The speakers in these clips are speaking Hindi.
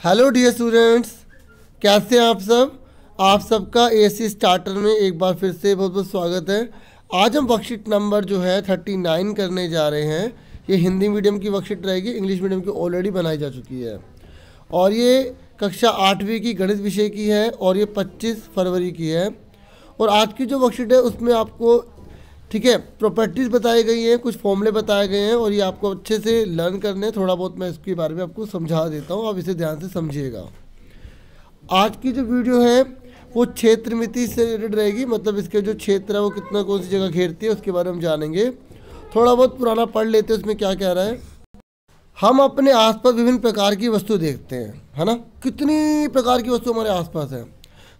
हेलो डियर स्टूडेंट्स, कैसे हैं आप सब। आप सबका एएससी स्टार्टर में एक बार फिर से बहुत बहुत स्वागत है। आज हम वर्कशीट नंबर जो है 39 करने जा रहे हैं। ये हिंदी मीडियम की वर्कशीट रहेगी, इंग्लिश मीडियम की ऑलरेडी बनाई जा चुकी है और ये कक्षा 8वीं की गणित विषय की है और ये 25 फरवरी की है। और आज की जो वर्कशीट है उसमें आपको ठीक है प्रॉपर्टीज़ बताई गई हैं, कुछ फॉर्मूले बताए गए हैं और ये आपको अच्छे से लर्न करने थोड़ा बहुत मैं इसके बारे में आपको समझा देता हूँ, आप इसे ध्यान से समझिएगा। आज की जो वीडियो है वो क्षेत्र मिति से रिलेटेड रहेगी, मतलब इसके जो क्षेत्र है वो कितना कौन सी जगह घेरती है उसके बारे में जानेंगे। थोड़ा बहुत पुराना पढ़ लेते हैं उसमें क्या कह रहा है। हम अपने आसपास विभिन्न प्रकार की वस्तु देखते हैं, है ना। कितनी प्रकार की वस्तु हमारे आसपास है।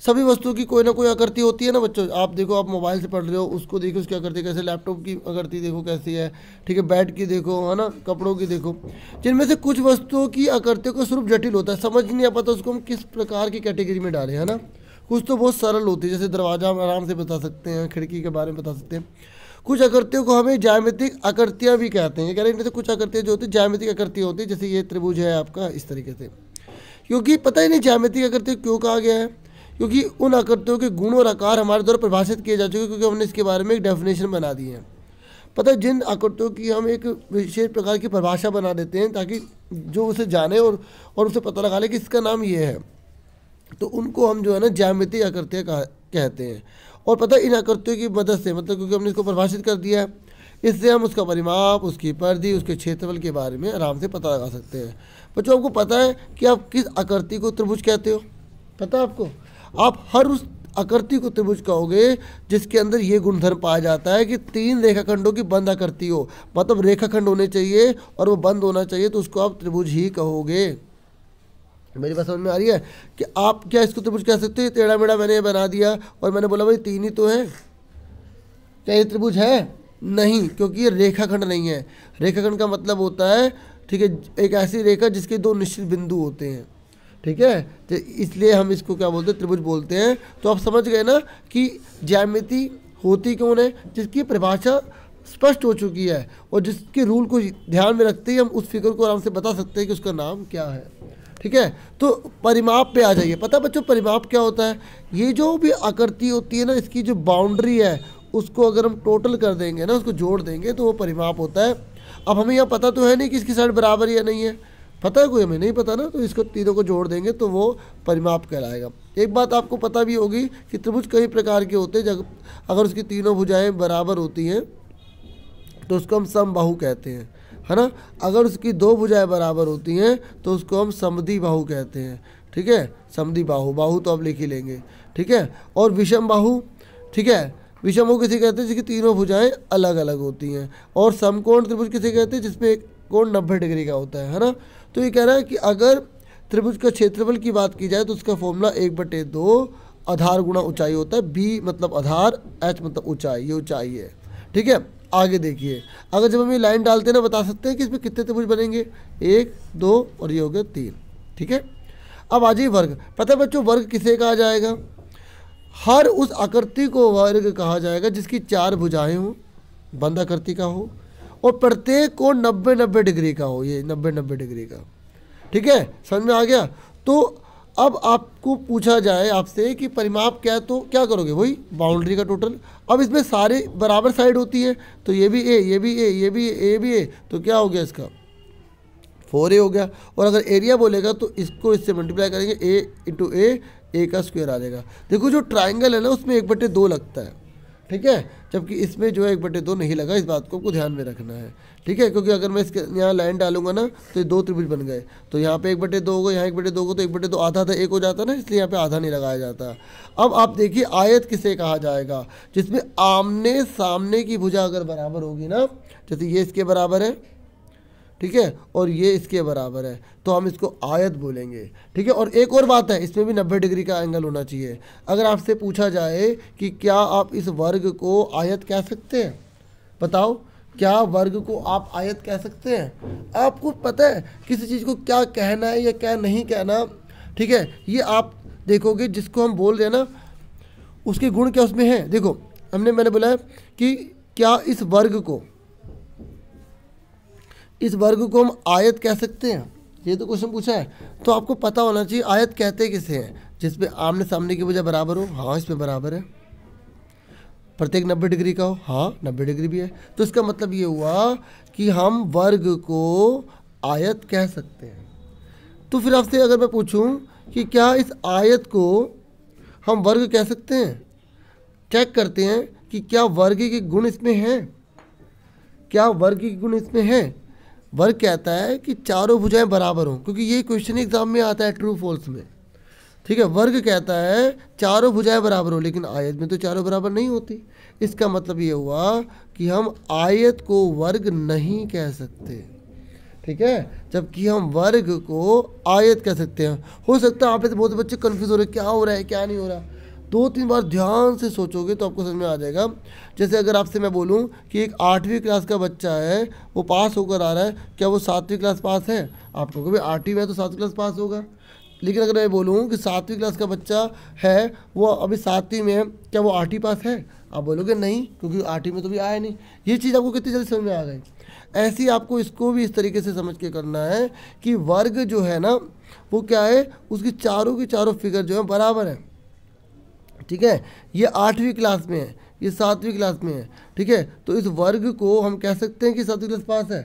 सभी वस्तुओं की कोई ना कोई आकृति होती है ना बच्चों। आप देखो, आप मोबाइल से पढ़ रहे हो, उसको देखो उसकी आकृति कैसे, लैपटॉप की आकृति देखो कैसी है, ठीक है, बेड की देखो, है ना, कपड़ों की देखो। जिनमें से कुछ वस्तुओं की आकृतियों का स्वरूप जटिल होता है, समझ नहीं आ पाता उसको हम किस प्रकार की कैटेगरी में डालें, है ना। कुछ तो बहुत सरल होती है, जैसे दरवाज़ा हम आराम से बता सकते हैं, खिड़की के बारे में बता सकते हैं। कुछ आकृतियों को हमें ज्यामितिक आकृतियाँ भी कहते हैं। कह रहे हैं इनमें से कुछ आकृतियाँ जो होती है ज्यामितिक आकृतियाँ होती है, जैसे ये त्रिभुज है आपका, इस तरीके से। क्योंकि पता ही नहीं ज्यामितिक आकृति क्यों कहा गया है, क्योंकि उन आकृतियों के गुण और आकार हमारे द्वारा परिभाषित किए जा चुके हैं, क्योंकि हमने इसके बारे में एक डेफिनेशन बना दी है। पता है, जिन आकृतियों की हम एक विशेष प्रकार की परिभाषा बना देते हैं ताकि जो उसे जाने और उसे पता लगा ले कि इसका नाम ये है, तो उनको हम जो है ना ज्यामितीय आकृतियाँ कहते हैं। और पता है इन आकृतियों की मदद से, मतलब क्योंकि हमने इसको परिभाषित कर दिया है, इससे हम उसका परिमाप, उसकी परिधि, उसके क्षेत्रफल के बारे में आराम से पता लगा सकते हैं। बच्चों, आपको पता है कि आप किस आकृति को त्रिभुज कहते हो? पता है आपको? आप हर उस आकृति को त्रिभुज कहोगे जिसके अंदर ये गुणधर्म पाया जाता है कि 3 रेखाखंडों की बंद आकृति हो, मतलब रेखाखंड होने चाहिए और वो बंद होना चाहिए, तो उसको आप त्रिभुज ही कहोगे। मेरी बात समझ में आ रही है कि आप क्या इसको त्रिभुज कह सकते हो? टेढ़ा मेढ़ा मैंने बना दिया और मैंने बोला भाई 3 ही तो है, क्या ये त्रिभुज है? नहीं, क्योंकि ये रेखाखंड नहीं है। रेखाखंड का मतलब होता है, ठीक है, एक ऐसी रेखा जिसके 2 निश्चित बिंदु होते हैं, ठीक है, तो इसलिए हम इसको क्या बोलते हैं? त्रिभुज बोलते हैं। तो आप समझ गए ना कि ज्यामिति होती कौन है? जिसकी परिभाषा स्पष्ट हो चुकी है और जिसके रूल को ध्यान में रखते ही हम उस फिगर को आराम से बता सकते हैं कि उसका नाम क्या है, ठीक है। तो परिमाप पे आ जाइए। पता बच्चों परिमाप क्या होता है? ये जो भी आकृति होती है ना, इसकी जो बाउंड्री है उसको अगर हम टोटल कर देंगे ना, उसको जोड़ देंगे तो वो परिमाप होता है। अब हमें यह पता तो है नहीं कि इसकी साइड बराबर या नहीं है, पता है कोई? हमें नहीं पता ना, तो इसको तीनों को जोड़ देंगे तो वो परिमाप कहलाएगा। एक बात आपको पता भी होगी कि त्रिभुज कई प्रकार के होते हैं। जब अगर उसकी तीनों भुजाएं बराबर होती हैं तो उसको हम समबाहु कहते हैं, है ना। अगर उसकी 2 भुजाएं बराबर होती हैं तो उसको हम समद्विबाहु कहते हैं, ठीक है। समद्विबाहु, बाहु तो आप लिख ही लेंगे, ठीक है। और विषम बाहु, ठीक है, विषम बाहु किसे कहते हैं? जिसकी तीनों भुजाएं अलग अलग होती हैं। और समकोण त्रिभुज किसे कहते हैं? जिसमें एक कोण 90 डिग्री का होता है ना। तो ये कह रहा है कि अगर त्रिभुज का क्षेत्रफल की बात की जाए तो उसका फॉर्मूला 1/2 आधार गुणा ऊंचाई होता है। बी मतलब आधार, एच मतलब ऊंचाई, ये ऊंचाई है, ठीक है। आगे देखिए, अगर जब हम ये लाइन डालते हैं ना, बता सकते हैं कि इसमें कितने त्रिभुज बनेंगे? 1, 2 और ये हो गया 3, ठीक है। अब आ जाइए वर्ग। पता है बच्चों वर्ग किसे कहा जाएगा? हर उस आकृति को वर्ग कहा जाएगा जिसकी 4 भुजाएं हों, बंद आकृति का हो और प्रत्येक कोण 90-90 डिग्री का हो, ये 90-90 डिग्री का, ठीक है। समझ में आ गया? तो अब आपको पूछा जाए आपसे कि परिमाप क्या है, तो क्या करोगे? वही बाउंड्री का टोटल। अब इसमें सारे बराबर साइड होती है, तो ये भी ए, ये भी ए, ये भी ए, भी ए, तो क्या हो गया इसका? 4a हो गया। और अगर एरिया बोलेगा तो इसको इससे मल्टीप्लाई करेंगे, a × a का स्क्वायर आ जाएगा। देखो जो ट्राइंगल है ना उसमें 1/2 लगता है, ठीक है, जबकि इसमें जो है 1/2 नहीं लगा। इस बात को आपको ध्यान में रखना है, ठीक है। क्योंकि अगर मैं इसके यहाँ लाइन डालूंगा ना तो ये 2 त्रिभुज बन गए, तो यहाँ पे 1/2 होगा, यहाँ 1/2 होगा, तो 1/2 आधा था 1 हो जाता ना, इसलिए यहाँ पे आधा नहीं लगाया जाता। अब आप देखिए आयत किसे कहा जाएगा? जिसमें आमने सामने की भुजा अगर बराबर होगी ना, जैसे ये इसके बराबर है, ठीक है, और ये इसके बराबर है, तो हम इसको आयत बोलेंगे, ठीक है। और एक और बात है, इसमें भी 90 डिग्री का एंगल होना चाहिए। अगर आपसे पूछा जाए कि क्या आप इस वर्ग को आयत कह सकते हैं, बताओ, क्या वर्ग को आप आयत कह सकते हैं? आपको पता है किसी चीज़ को क्या कहना है या क्या नहीं कहना, ठीक है, ये आप देखोगे। जिसको हम बोल रहे हैं ना उसके गुण क्या उसमें है। देखो मैंने बोला कि क्या इस वर्ग को हम आयत कह सकते हैं? ये तो क्वेश्चन पूछा है, तो आपको पता होना चाहिए आयत कहते किसे हैं, जिसपे आमने सामने की वजह बराबर हो, हाँ इसमें बराबर है। प्रत्येक 90 डिग्री का हो, हाँ 90 डिग्री भी है। तो इसका मतलब ये हुआ कि हम वर्ग को आयत कह सकते हैं। तो फिर आपसे अगर मैं पूछूं कि क्या इस आयत को हम वर्ग कह सकते हैं, चेक करते हैं कि क्या वर्ग के गुण इसमें हैं, क्या वर्ग के गुण इसमें हैं। वर्ग कहता है कि चारों भुजाएं बराबर हों, क्योंकि ये क्वेश्चन एग्जाम में आता है ट्रू फॉल्स में, ठीक है। वर्ग कहता है चारों भुजाएं बराबर हो, लेकिन आयत में तो चारों बराबर नहीं होती। इसका मतलब ये हुआ कि हम आयत को वर्ग नहीं कह सकते, ठीक है, जबकि हम वर्ग को आयत कह सकते हैं। हो सकता है आप ऐसे बहुत बच्चे कंफ्यूज हो रहे क्या हो रहा है क्या नहीं हो रहा, 2-3 बार ध्यान से सोचोगे तो आपको समझ में आ जाएगा। जैसे अगर आपसे मैं बोलूं कि एक 8वीं क्लास का बच्चा है, वो पास होकर आ रहा है, क्या वो 7वीं क्लास पास है? आप कहोगे 8वीं में तो 7वीं क्लास पास होगा। लेकिन अगर मैं बोलूँ कि 7वीं क्लास का बच्चा है, वो अभी 7वीं में है, क्या वो 8वीं पास है? आप बोलोगे नहीं, क्योंकि 8वीं में तो भी आया नहीं। ये चीज़ आपको कितनी जल्दी समझ में आ गई। ऐसे ही आपको इसको भी इस तरीके से समझ के करना है कि वर्ग जो है ना वो क्या है, उसकी चारों की चारों फिगर जो है बराबर है, ठीक है। ये 8वीं क्लास में है, ये 7वीं क्लास में है, ठीक है। तो इस वर्ग को हम कह सकते हैं कि 7वीं क्लास पास है,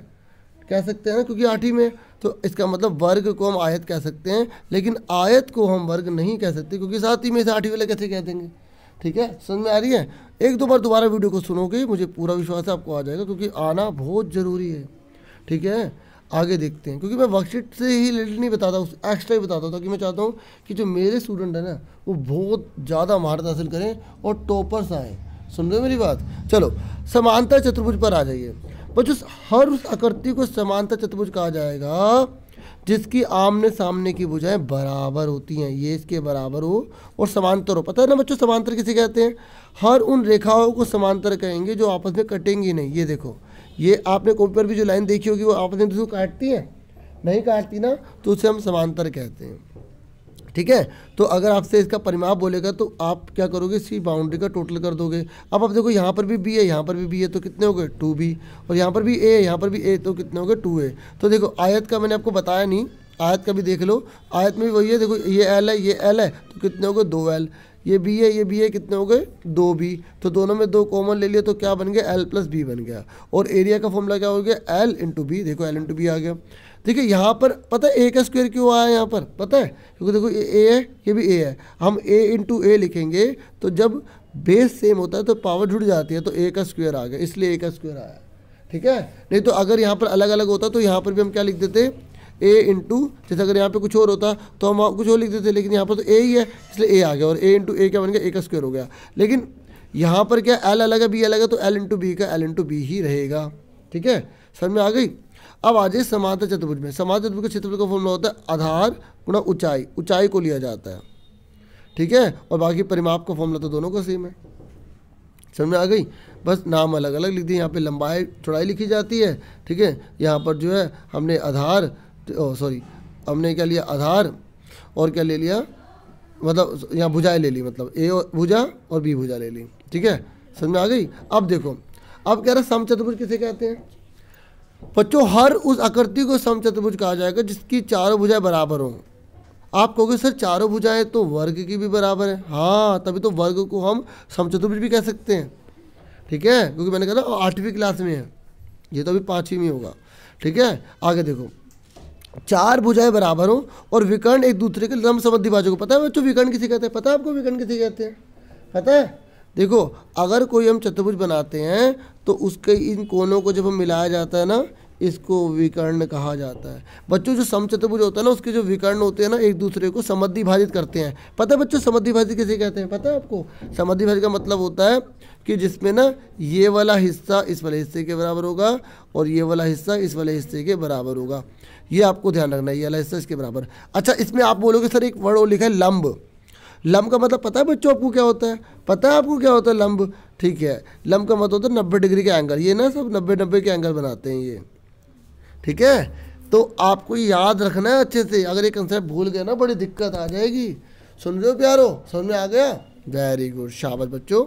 कह सकते हैं ना, क्योंकि 8वीं में। तो इसका मतलब वर्ग को हम आयत कह सकते हैं, लेकिन आयत को हम वर्ग नहीं कह सकते, क्योंकि 7वीं में से 8वीं वाले कैसे कह देंगे, ठीक है। समझ में आ रही है? 1-2 बार दोबारा वीडियो को सुनोगे, मुझे पूरा विश्वास है आपको आ जाएगा, क्योंकि आना बहुत ज़रूरी है, ठीक है। आगे देखते हैं, क्योंकि मैं वर्कशीट से ही रिलेटेड नहीं बताता, उस एक्स्ट्रा ही बताता था कि मैं चाहता हूँ कि जो मेरे स्टूडेंट हैं ना वो बहुत ज़्यादा महारत हासिल करें और टॉपर्स आएँ। सुन रहे हो मेरी बात? चलो समांतर चतुर्भुज पर आ जाइए बच्चों। हर उस आकृति को समांतर चतुर्भुज कहा जाएगा जिसकी आमने सामने की भुजाएं बराबर होती हैं, ये इसके बराबर हो और समांतर हो। पता है ना बच्चों समांतर किसे कहते हैं? हर उन रेखाओं को समांतर कहेंगे जो आपस में कटेंगी नहीं। ये देखो, ये आपने कॉपी पर भी जो लाइन देखी होगी वो आपस में दूसरे को काटती है, नहीं काटती ना, तो उसे हम समांतर कहते हैं, ठीक है। तो अगर आपसे इसका परिमाप बोलेगा तो आप क्या करोगे, इसकी बाउंड्री का टोटल कर दोगे। अब आप देखो यहाँ पर भी बी है, यहाँ पर भी बी है, तो कितने हो गए 2b, और यहाँ पर भी ए है, यहाँ पर भी ए, तो कितने हो गए 2a। तो देखो आयत का मैंने आपको बताया नहीं, आयत का भी देख लो, आयत में भी वही है। देखो ये एल है, ये एल है, तो कितने हो गए 2l। ये बी है, ये बी है, कितने हो गए 2b। तो दोनों में 2 कॉमन ले लिया तो क्या बन गया, l+b बन गया। और एरिया का फॉर्मूला क्या हो गया, l × b। देखो l × b आ गया। देखिए यहाँ पर पता है ए का स्क्वायर क्यों आया यहाँ पर, पता है? क्योंकि देखो ये ए है, ये भी ए है, हम a × a लिखेंगे तो जब बेस सेम होता है तो पावर जुड़ जाती है, तो a का स्क्वायर आ गया, इसलिए a का स्क्वायर आया, ठीक है। नहीं तो अगर यहाँ पर अलग अलग होता तो यहाँ पर भी हम क्या लिख देते, a × जैसे अगर यहाँ पे कुछ और होता तो हम कुछ और लिख देते, लेकिन यहाँ पर तो a ही है इसलिए a आ गया, और a × a क्या बन गया, a का स्क्वायर हो गया। लेकिन यहाँ पर क्या l अलग है, b अलग है, तो l × b का l × b ही रहेगा, ठीक है। समझ में आ गई? अब आ जाइए समांतर चतुर्भुज में। समांतर चतुर्भुज का क्षेत्रफल का फॉर्मूला होता है आधार गुणा ऊंचाई, ऊंचाई को लिया जाता है, ठीक है। और बाकी परिमाप का फॉर्मूला तो दोनों का सेम है। समझ में आ गई? बस नाम अलग अलग लिख दिए। यहाँ पे लंबाई चौड़ाई लिखी जाती है, ठीक है। यहाँ पर जो है हमने आधार, हमने क्या लिया, आधार, और क्या ले लिया, मतलब यहाँ भुजाएं ले ली, मतलब ए भुजा और बी भुजा ले ली, ठीक है। समझ में आ गई? अब देखो, अब कह रहा है समचतुर्भुज किसे कहते हैं बच्चों? हर उस आकृति को समचतुर्भुज कहा जाएगा जिसकी चारों भुजाएं बराबर हों। आप कहोगे सर चारों भुजाएं तो वर्ग की भी बराबर है, हाँ तभी तो वर्ग को हम समचतुर्भुज भी कह सकते हैं, ठीक है। क्योंकि मैंने कहा ना 8वीं क्लास में है, ये तो अभी 5वीं में होगा, ठीक है। आगे देखो, चार भुजाएं बराबर हो और विकर्ण एक दूसरे के लंब समद्विभाजक को। पता है बच्चों विकर्ण किसे कहते हैं? पता है आपको विकर्ण किसे कहते हैं? पता है? देखो अगर कोई हम चतुर्भुज बनाते हैं तो उसके इन कोनों को जब हम मिलाया जाता है ना, इसको विकर्ण कहा जाता है। बच्चों जो समचतुर्भुज होता है ना, उसके जो विकर्ण होते हैं ना, एक दूसरे को समद्विभाजित करते हैं। पता है बच्चों समद्विभाजित किसे कहते हैं? पता है आपको? समद्विभाजित का मतलब होता है कि जिसमें ना ये वाला हिस्सा इस वाले हिस्से के बराबर होगा और ये वाला हिस्सा इस वाले हिस्से के बराबर होगा। ये आपको ध्यान रखना है, ये वाला हिस्सा इसके बराबर। अच्छा, इसमें आप बोलोगे सर एक वर्ड और लिखा है लंब। लंब का मतलब पता है बच्चों आपको क्या होता है? पता है आपको क्या होता है लंब? ठीक है, लंब का मतलब होता है 90 डिग्री के एंगल। ये ना सब 90 के एंगल बनाते हैं ये, ठीक है। तो आपको याद रखना है अच्छे से, अगर ये कंसेप्ट भूल गए ना बड़ी दिक्कत आ जाएगी। सुन रहे हो प्यारो? समझ में आ गया? वेरी गुड, शाबाश बच्चों।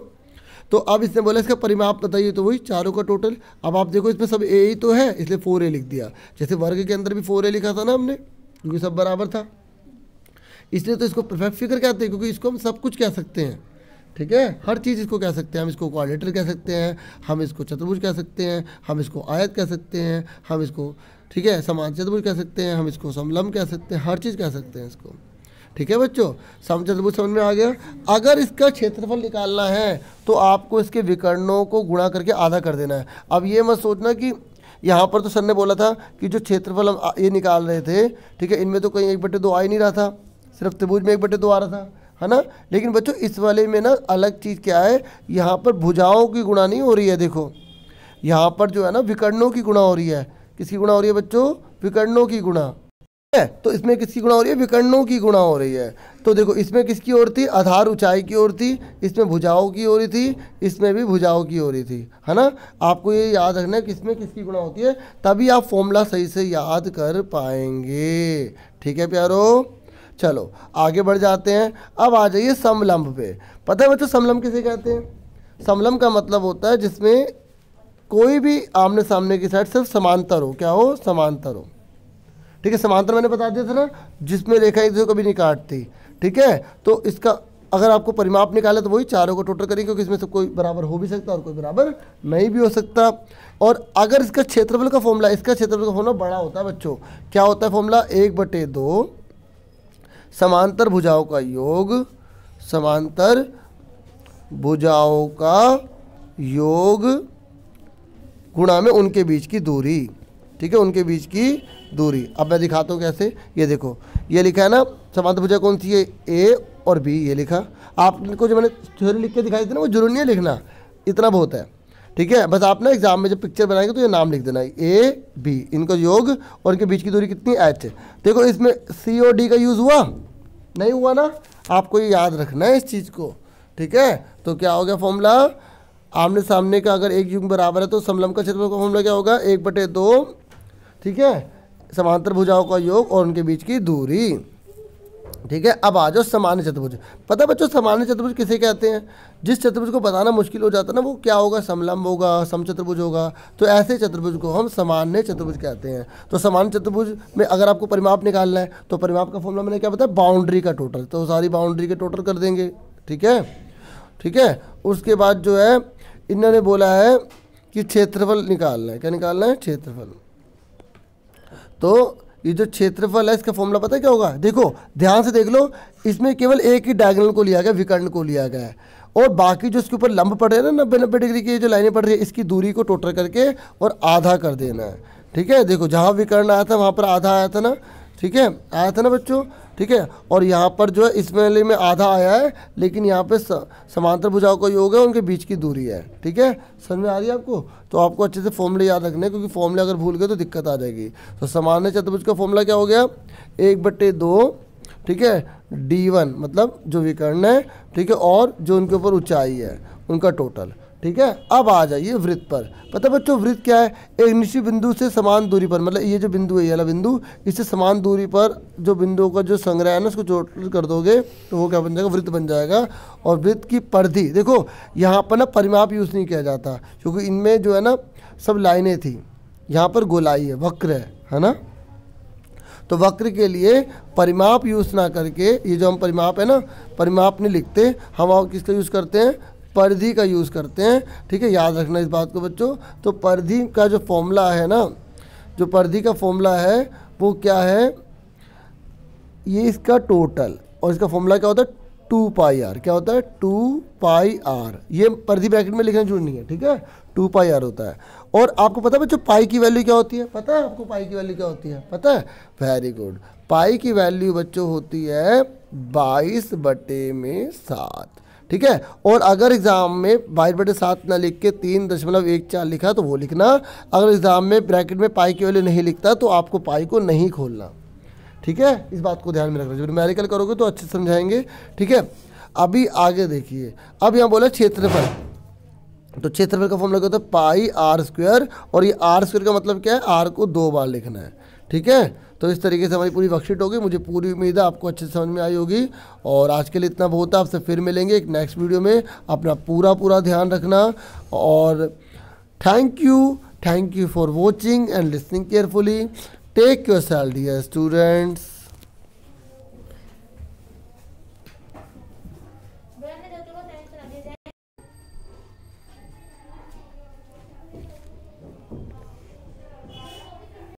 तो अब इसने बोला इसका परिमाप बताइए, तो वही चारों का टोटल। अब आप देखो इसमें सब ए ही तो है, इसलिए 4a लिख दिया। जैसे वर्ग के अंदर भी 4a लिखा था ना हमने, क्योंकि सब बराबर था, इसलिए तो इसको परफेक्ट फिगर कहते हैं, क्योंकि इसको हम सब कुछ कह सकते हैं। ठीक है, हर चीज़ इसको कह सकते हैं। हम इसको क्वाड्रेटर कह सकते हैं, हम इसको चतुर्भुज कह सकते हैं, हम इसको आयत कह सकते हैं, हम इसको, ठीक है, समान चतुर्भुज कह सकते हैं, हम इसको समलंब कह सकते हैं, हर चीज़ कह सकते हैं इसको। ठीक है बच्चों, समचतुर्भुज समझ में आ गया। अगर इसका क्षेत्रफल निकालना है तो आपको इसके विकर्णों को गुणा करके आधा कर देना है। अब ये मत सोचना कि यहाँ पर तो सर ने बोला था कि जो क्षेत्रफल हम ये निकाल रहे थे, ठीक है, इनमें तो कहीं 1/2 आ ही नहीं रहा था, सिर्फ त्रिभुज में 1/2 आ रहा था, है ना। लेकिन बच्चों इस वाले में ना अलग चीज़ क्या है, यहाँ पर भुजाओं की गुणा नहीं हो रही है। देखो यहाँ पर जो है ना विकर्णों की गुणा हो रही है। किसकी गुणा हो रही है बच्चों? विकर्णों की गुणा है। तो इसमें किसकी गुणा हो रही है? विकर्णों की गुणा हो रही है। तो देखो इसमें किसकी ओर थी? आधार ऊंचाई की ओर थी, इसमें भुजाओं की हो रही थी, इसमें भी भुजाओं की हो रही थी, है ना। आपको ये याद रखना है किसमें किसकी गुणा होती है, तभी आप फॉर्मूला सही से याद कर पाएंगे। ठीक है प्यारो, चलो आगे बढ़ जाते हैं। अब आ जाइए समलंब पे। पता है बच्चों समलंब किसे कहते हैं? समलंब का मतलब होता है जिसमें कोई भी आमने सामने की साइड सिर्फ समांतर हो। क्या हो? समांतर हो। ठीक है, समांतर मैंने बता दिया था ना, जिसमें रेखा एक दूसरे को कभी नहीं काटती। ठीक है, तो इसका अगर आपको परिमाप निकाले तो वही चारों को टोटल करेंगे, क्योंकि इसमें से कोई बराबर हो भी सकता है और कोई बराबर नहीं भी हो सकता। और अगर इसका क्षेत्रफल का फॉर्मूला, इसका क्षेत्रफल का फॉर्मूला बड़ा होता है बच्चों। क्या होता है फॉर्मूला? 1/2 समांतर भुजाओं का योग, समांतर भुजाओं का योग गुणा में उनके बीच की दूरी। ठीक है, उनके बीच की दूरी। अब मैं दिखाता हूँ कैसे। ये देखो, ये लिखा है ना समांतर भुजा कौन सी है? ए और बी। ये लिखा आपको, जो मैंने थ्योरी लिख के दिखाई थी ना, वो जरूरी नहीं है लिखना, इतना बहुत है। ठीक है, बस आप ना एग्जाम में जब पिक्चर बनाएंगे तो ये नाम लिख देना, ए बी, इनका योग और इनके बीच की दूरी कितनी? एच। देखो इसमें सी और डी का यूज़ हुआ नहीं हुआ ना, आपको ये याद रखना है इस चीज़ को। ठीक है, तो क्या हो गया फॉर्मूला? आमने सामने का अगर एक युग्म बराबर है तो समलंब का क्षेत्रफल का फॉर्मूला क्या होगा? 1/2, ठीक है, समांतर भुजाओं का योग और उनके बीच की दूरी। ठीक है, अब आ जाओ सामान्य चतुर्भुज। पता है बच्चों सामान्य चतुर्भुज किसे कहते हैं? जिस चतुर्भुज को बताना मुश्किल हो जाता है ना, वो क्या होगा? समलंब होगा, समचतुर्भुज होगा। तो ऐसे चतुर्भुज को हम सामान्य चतुर्भुज कहते हैं। तो सामान्य चतुर्भुज में अगर आपको परिमाप निकालना है तो परिमाप का फॉर्मूला मैंने क्या बताया? बाउंड्री का टोटल। तो सारी बाउंड्री के टोटल कर देंगे। ठीक है, ठीक है, उसके बाद जो है इन्होंने बोला है कि क्षेत्रफल निकालना है। क्या निकालना है? क्षेत्रफल। तो ये जो क्षेत्रफल है इसका फॉर्मूला पता है क्या होगा? देखो ध्यान से देख लो, इसमें केवल एक ही डायगोनल को लिया गया, विकर्ण को लिया गया है, और बाकी जो इसके ऊपर लंब पड़ रहे हैं ना 90-90 डिग्री की जो लाइनें पड़ रही है, इसकी दूरी को टोटल करके और आधा कर देना है। ठीक है, देखो जहाँ विकर्ण आया था वहाँ पर आधा आया था ना। ठीक है, आया था ना बच्चों। ठीक है, और यहाँ पर जो है इस वाले में आधा आया है, लेकिन यहाँ पे समांतर भुजाओं का योग है, उनके बीच की दूरी है। ठीक है, समझ में आ रही है आपको? तो आपको अच्छे से फॉर्मूले याद रखने, क्योंकि फॉर्मूले अगर भूल गए तो दिक्कत आ जाएगी। तो सामान्य चतुर्भुज का फॉर्मूला क्या हो गया? 1/2, ठीक है, d1 मतलब जो विकर्ण है, ठीक है, और जो उनके ऊपर ऊंचाई है उनका टोटल। ठीक है, अब आ जाइए वृत्त पर। पता बच्चों वृत्त क्या है? एक निश्चित बिंदु से समान दूरी पर, मतलब ये जो बिंदु है, ये वाला बिंदु, इससे समान दूरी पर जो बिंदुओं का जो संग्रह है ना, उसको टोटल कर दोगे तो वो क्या बन जाएगा? वृत्त बन जाएगा। और वृत्त की परिधि देखो, यहाँ पर ना परिमाप यूज़ नहीं किया जाता, क्योंकि इनमें जो है ना सब लाइनें थी, यहाँ पर गोलाई है, वक्र है ना। तो वक्र के लिए परिमाप यूज़ ना करके, ये जो हम परिमाप है ना, परिमाप नहीं लिखते हम, किसका यूज़ करते हैं? परिधि का यूज़ करते हैं। ठीक है, याद रखना इस बात को बच्चों। तो परिधि का जो फॉर्मूला है ना, जो परिधि का फॉर्मूला है वो क्या है? ये इसका टोटल, और इसका फॉर्मूला क्या होता है? 2πr। क्या होता है? 2πr। ये परिधि ब्रैकेट में लिखना जरूरी नहीं है। ठीक है, 2πr होता है। और आपको पता है बच्चों पाई की वैल्यू क्या होती है? पता है आपको पाई की वैल्यू क्या होती है? पता है? Very good. पाई की वैल्यू बच्चों होती है 22/7। ठीक है, और अगर एग्जाम में 22/7 ना लिख के 3.14 लिखा तो वो लिखना। अगर एग्जाम में ब्रैकेट में पाई की वैल्यू नहीं लिखता तो आपको पाई को नहीं खोलना। ठीक है, इस बात को ध्यान में रखना। जब न्यूमेरिकल करोगे तो अच्छे समझाएंगे। ठीक है, अभी आगे देखिए, अब यहाँ बोला क्षेत्रफल। तो क्षेत्रफल का फॉर्मूला क्या होता है? πr²। और ये r² का मतलब क्या है? r को 2 बार लिखना है। ठीक है, तो इस तरीके से हमारी पूरी वर्कशीट होगी। मुझे पूरी उम्मीद है आपको अच्छे से समझ में आई होगी। और आज के लिए इतना बहुत है, आपसे फिर मिलेंगे एक नेक्स्ट वीडियो में। अपना पूरा ध्यान रखना। और thank you for watching and listening carefully. Take yourself dear students.